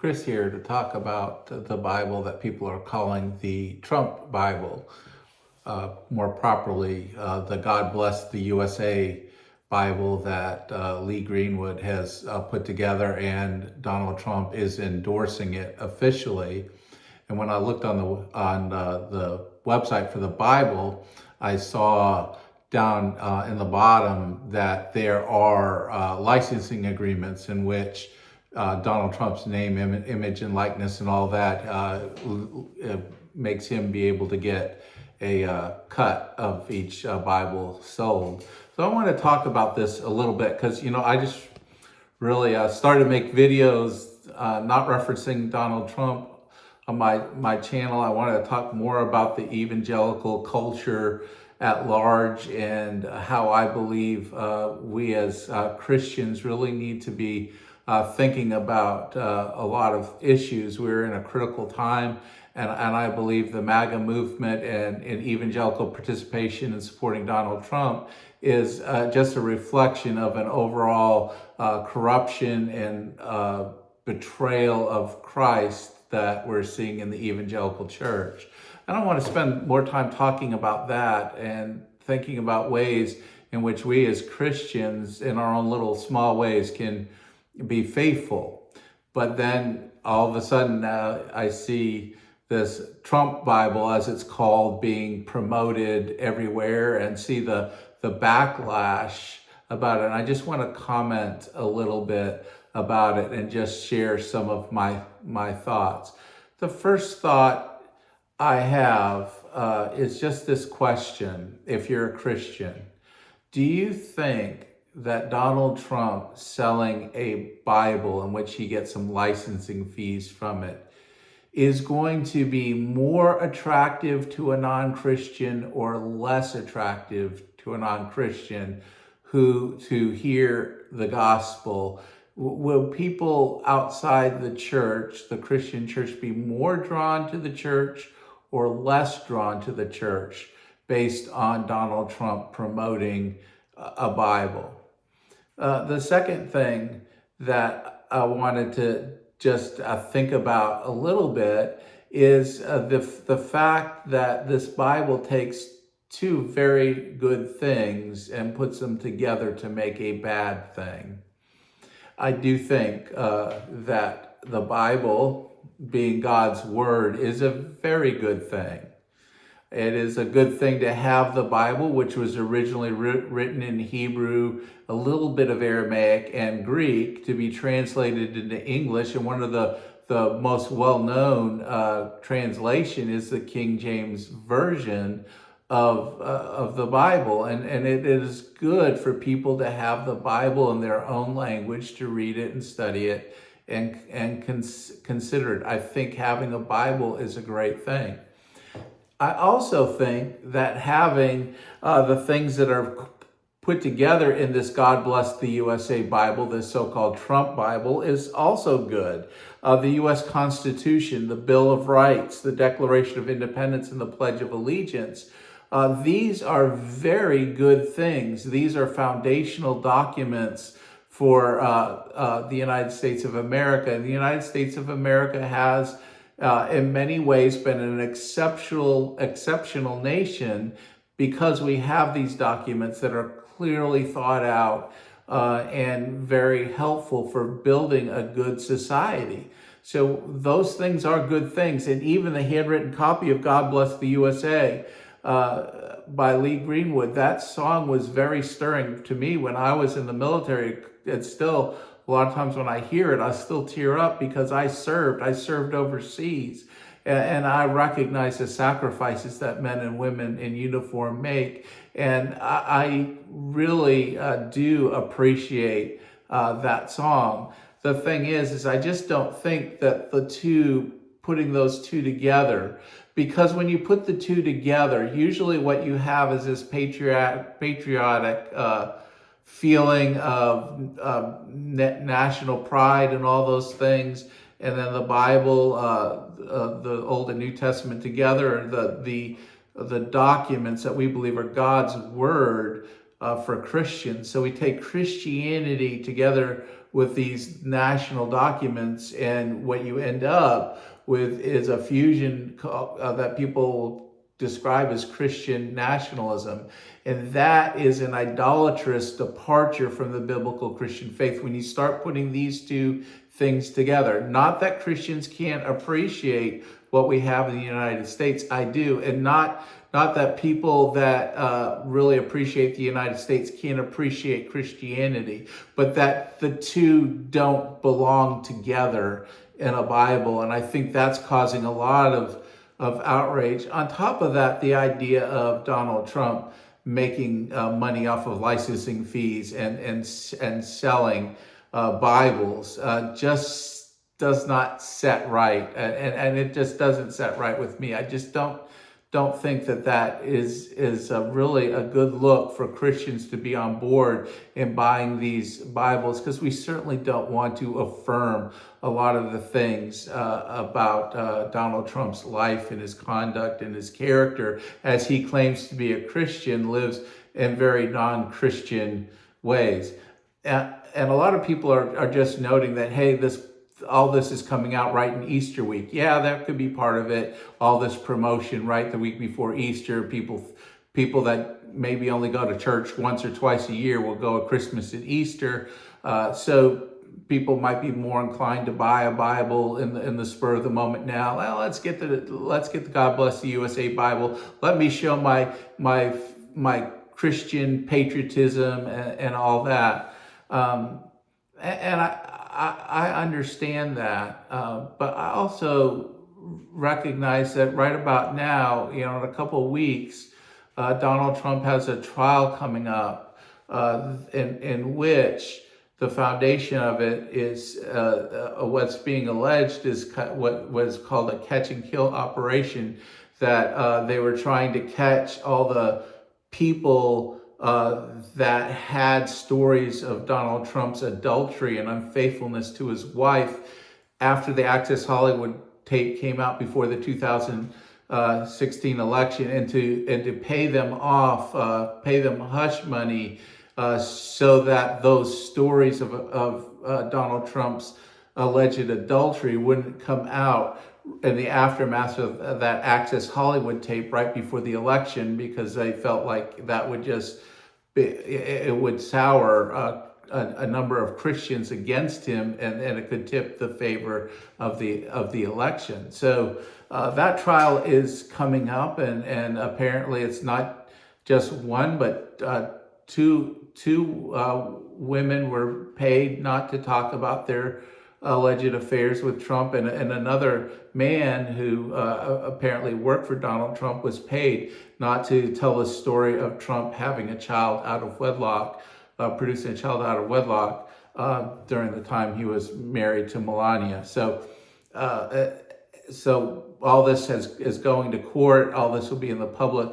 Chris here to talk about the Bible that people are calling the Trump Bible, more properly, the God Bless the USA Bible that Lee Greenwood has put together, and Donald Trump is endorsing it officially. And when I looked on the website for the Bible, I saw down in the bottom that there are licensing agreements in which Donald Trump's name, image, and likeness, and all that makes him be able to get a cut of each Bible sold. So I want to talk about this a little bit because, I just really started to make videos not referencing Donald Trump on my channel. I wanted to talk more about the evangelical culture at large and how I believe we as Christians really need to be thinking about a lot of issues. We're in a critical time, and I believe the MAGA movement and evangelical participation in supporting Donald Trump is just a reflection of an overall corruption and betrayal of Christ that we're seeing in the evangelical church. I don't want to spend more time talking about that and thinking about ways in which we as Christians in our own little small ways can be faithful. But then all of a sudden I see this Trump Bible, as it's called, being promoted everywhere and see the backlash about it. And I just want to comment a little bit about it and just share some of my thoughts. The first thought I have is just this question: if you're a Christian, do you think that Donald Trump selling a Bible in which he gets some licensing fees from it is going to be more attractive to a non-Christian or less attractive to a non-Christian to hear the gospel? Will people outside the church, the Christian church, be more drawn to the church or less drawn to the church based on Donald Trump promoting a Bible? The second thing that I wanted to just think about a little bit is the fact that this Bible takes two very good things and puts them together to make a bad thing. I do think that the Bible, being God's word, is a very good thing. It is a good thing to have the Bible, which was originally written in Hebrew, a little bit of Aramaic and Greek, to be translated into English. And one of the most well-known translation is the King James Version of the Bible. And it is good for people to have the Bible in their own language, to read it and study it and consider it. I think having a Bible is a great thing. I also think that having the things that are put together in this God Bless the USA Bible, this so-called Trump Bible, is also good. The U.S. Constitution, the Bill of Rights, the Declaration of Independence, and the Pledge of Allegiance, these are very good things. These are foundational documents for the United States of America. And the United States of America has in many ways been an exceptional nation because we have these documents that are clearly thought out and very helpful for building a good society. So those things are good things. And even the handwritten copy of God Bless the USA by Lee Greenwood, that song was very stirring to me when I was in the military. It's still, a lot of times when I hear it, I still tear up because I served overseas. And I recognize the sacrifices that men and women in uniform make. And I really do appreciate that song. The thing is I just don't think that putting those two together, because when you put the two together, usually what you have is this patriotic feeling of national pride and all those things, and then the Bible, the Old and New Testament together, the documents that we believe are God's word for Christians. So we take Christianity together with these national documents, and what you end up with is a fusion that people describe as Christian nationalism. And that is an idolatrous departure from the biblical Christian faith when you start putting these two things together. Not that Christians can't appreciate what we have in the United States. I do. And not that people that really appreciate the United States can't appreciate Christianity, but that the two don't belong together in a Bible. And I think that's causing a lot of outrage. On top of that, the idea of Donald Trump making money off of licensing fees and selling Bibles just does not set right, and it just doesn't set right with me. I just don't think that is really a good look for Christians to be on board in buying these Bibles, because we certainly don't want to affirm a lot of the things about Donald Trump's life and his conduct and his character, as he claims to be a Christian, lives in very non-Christian ways. And a lot of people are just noting that, hey, all this is coming out right in Easter week. Yeah, that could be part of it. All this promotion right the week before Easter. People that maybe only go to church once or twice a year will go at Christmas and Easter. So people might be more inclined to buy a Bible in the spur of the moment now. Well, let's get the God Bless the USA Bible. Let me show my Christian patriotism and all that. And I understand that, but I also recognize that right about now, in a couple of weeks, Donald Trump has a trial coming up in which the foundation of it is what's being alleged is what was called a catch and kill operation, that they were trying to catch all the people that had stories of Donald Trump's adultery and unfaithfulness to his wife after the Access Hollywood tape came out before the 2016 election, and to pay them off, pay them hush money, so that those stories of Donald Trump's alleged adultery wouldn't come out in the aftermath of that Access Hollywood tape right before the election, because they felt like that would it would sour a number of Christians against him, and it could tip the favor of the election. So that trial is coming up, and apparently it's not just one, but two women were paid not to talk about their alleged affairs with Trump, and another man who apparently worked for Donald Trump was paid not to tell the story of Trump having a child out of wedlock, producing a child out of wedlock during the time he was married to Melania. So all this is going to court. All this will be in the public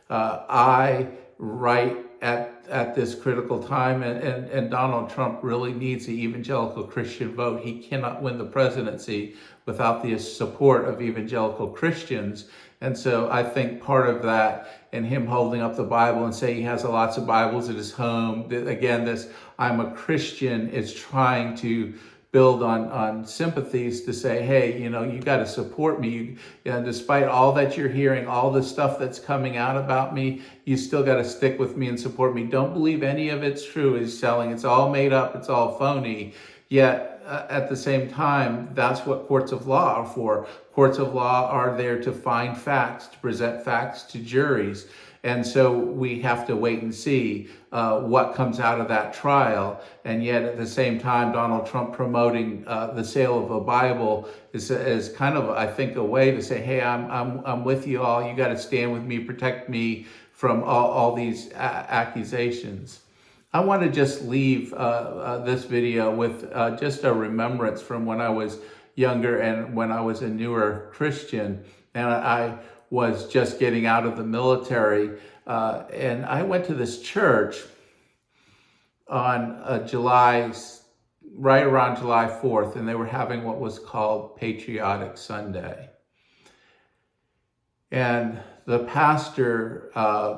eye right at this critical time, and Donald Trump really needs the evangelical Christian vote. He cannot win the presidency without the support of evangelical Christians. And so I think part of that, and him holding up the Bible and saying he has lots of Bibles at his home, again, this I'm a Christian, is trying to build on sympathies to say, hey, you got to support me. Despite all that you're hearing, all the stuff that's coming out about me, you still got to stick with me and support me. Don't believe any of it's true. He's selling. It's all made up. It's all phony. Yet at the same time, that's what courts of law are for. Courts of law are there to find facts, to present facts to juries. And so we have to wait and see what comes out of that trial. And yet at the same time, Donald Trump promoting the sale of a Bible is kind of, I think, a way to say, hey, I'm with you all. You got to stand with me, protect me from all these accusations. I want to just leave this video with just a remembrance from when I was younger and when I was a newer Christian, and I was just getting out of the military, and I went to this church on right around July 4th, and they were having what was called Patriotic Sunday. And the pastor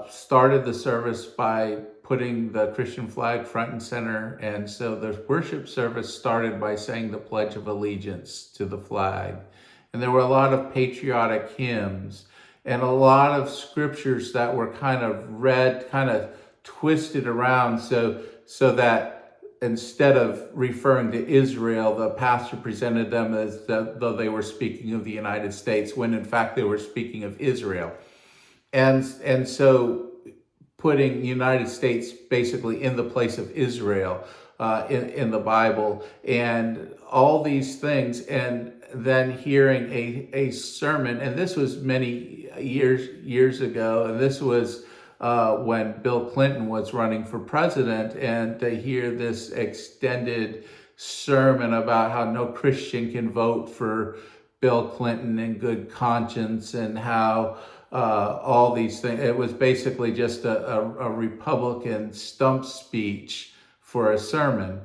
started the service by putting the Christian flag front and center. And so the worship service started by saying the Pledge of Allegiance to the flag. And there were a lot of patriotic hymns and a lot of scriptures that were kind of read, kind of twisted around so that instead of referring to Israel, the pastor presented them as though they were speaking of the United States, when in fact they were speaking of Israel. And so putting United States basically in the place of Israel in the Bible, and all these things, and then hearing a sermon, and this was many years ago, and this was when Bill Clinton was running for president, and to hear this extended sermon about how no Christian can vote for Bill Clinton in good conscience, and how all these things. It was basically just a Republican stump speech for a sermon.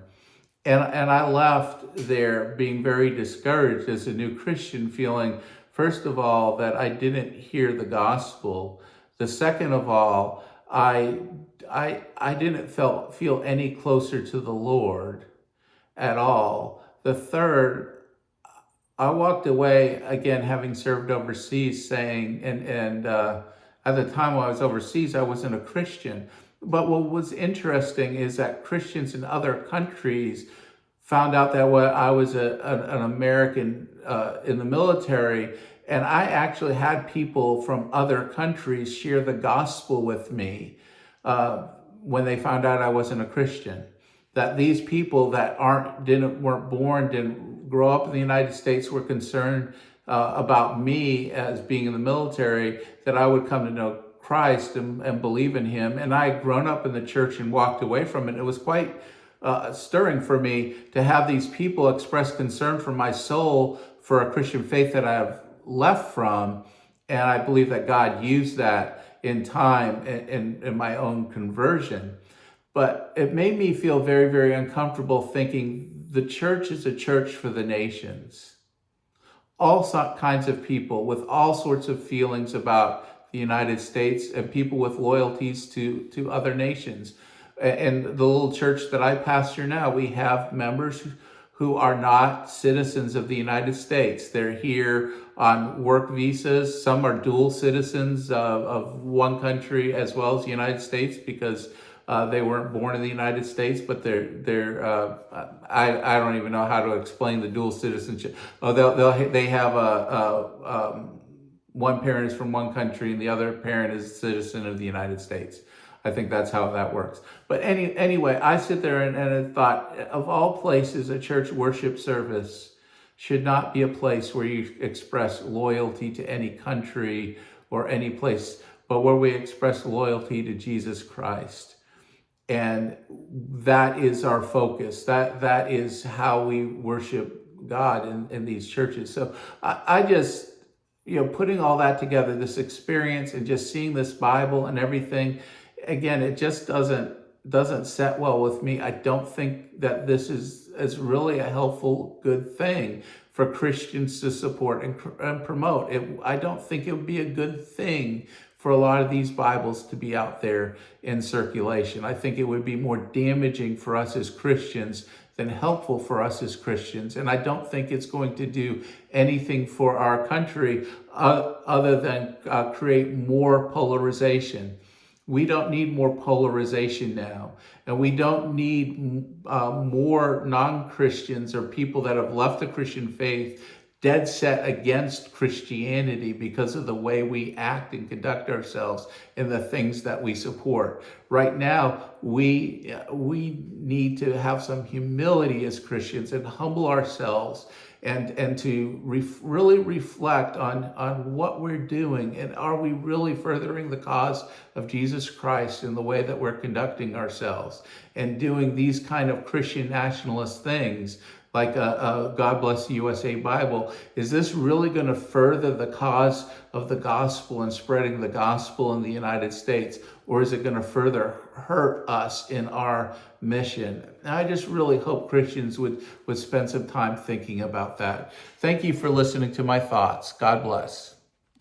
And I left there being very discouraged as a new Christian, feeling, first of all, that I didn't hear the gospel. The second of all, I didn't feel any closer to the Lord at all. The third, I walked away, again, having served overseas, saying, and at the time when I was overseas, I wasn't a Christian. But what was interesting is that Christians in other countries found out that I was an American in the military, and I actually had people from other countries share the gospel with me when they found out I wasn't a Christian. That these people that weren't born, didn't grow up in the United States, were concerned about me as being in the military, that I would come to know Christ and believe in him. And I had grown up in the church and walked away from it. It was quite stirring for me to have these people express concern for my soul, for a Christian faith that I have left from. And I believe that God used that in time in my own conversion. But it made me feel very, very uncomfortable, thinking the church is a church for the nations. All kinds of people with all sorts of feelings about the United States, and people with loyalties to other nations. And the little church that I pastor now, we have members who are not citizens of the United States. They're here on work visas. Some are dual citizens of one country as well as the United States, because they weren't born in the United States, but I don't even know how to explain the dual citizenship. They have one parent is from one country and the other parent is a citizen of the United States. I think that's how that works. But anyway, I sit there and I thought, of all places, a church worship service should not be a place where you express loyalty to any country or any place, but where we express loyalty to Jesus Christ. And that is our focus. That is how we worship God in these churches. So I just, putting all that together, this experience and just seeing this Bible and everything, again, it just doesn't set well with me. I don't think that this is really a helpful, good thing for Christians to support and promote. I don't think it would be a good thing for a lot of these Bibles to be out there in circulation. I think it would be more damaging for us as Christians than helpful for us as Christians. And I don't think it's going to do anything for our country other than create more polarization. We don't need more polarization now. And we don't need more non-Christians or people that have left the Christian faith dead set against Christianity because of the way we act and conduct ourselves and the things that we support. Right now, we need to have some humility as Christians and humble ourselves and to really reflect on what we're doing, and are we really furthering the cause of Jesus Christ in the way that we're conducting ourselves and doing these kind of Christian nationalist things like a God Bless the USA Bible. Is this really going to further the cause of the gospel and spreading the gospel in the United States? Or is it going to further hurt us in our mission? And I just really hope Christians would spend some time thinking about that. Thank you for listening to my thoughts. God bless.